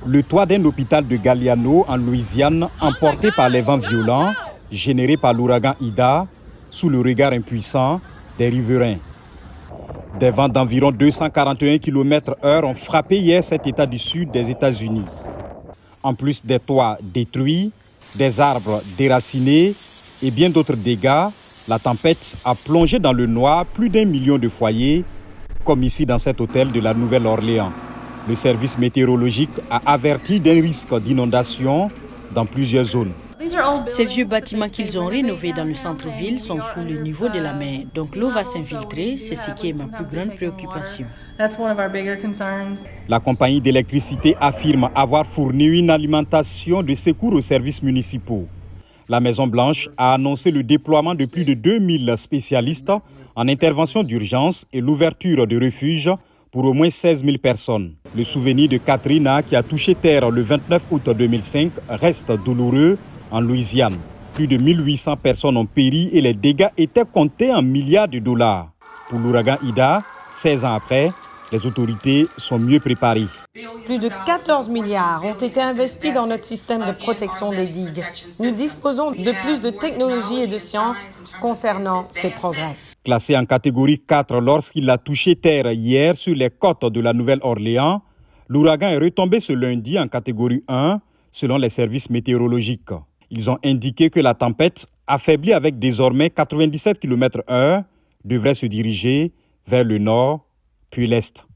Le toit d'un hôpital de Galliano, en Louisiane, emporté par les vents violents, générés par l'ouragan Ida, sous le regard impuissant des riverains. Des vents d'environ 241 km/h ont frappé hier cet État du sud des États-Unis. En plus des toits détruits, des arbres déracinés et bien d'autres dégâts, la tempête a plongé dans le noir plus d'1 million de foyers, comme ici dans cet hôtel de la Nouvelle-Orléans. Le service météorologique a averti d'un risque d'inondation dans plusieurs zones. Ces vieux bâtiments qu'ils ont rénovés dans le centre-ville sont sous le niveau de la mer, donc l'eau va s'infiltrer, c'est ce qui est ma plus grande préoccupation. La compagnie d'électricité affirme avoir fourni une alimentation de secours aux services municipaux. La Maison-Blanche a annoncé le déploiement de plus de 2000 spécialistes en intervention d'urgence et l'ouverture de refuges pour au moins 16 000 personnes. Le souvenir de Katrina, qui a touché terre le 29 août 2005, reste douloureux en Louisiane. Plus de 1800 personnes ont péri et les dégâts étaient comptés en milliards de dollars. Pour l'ouragan Ida, 16 ans après, les autorités sont mieux préparées. Plus de 14 milliards ont été investis dans notre système de protection des digues. Nous disposons de plus de technologie et de sciences concernant ces progrès. Classé en catégorie 4 lorsqu'il a touché terre hier sur les côtes de la Nouvelle-Orléans, l'ouragan est retombé ce lundi en catégorie 1 selon les services météorologiques. Ils ont indiqué que la tempête, affaiblie avec désormais 97 km/h, devrait se diriger vers le nord puis l'est.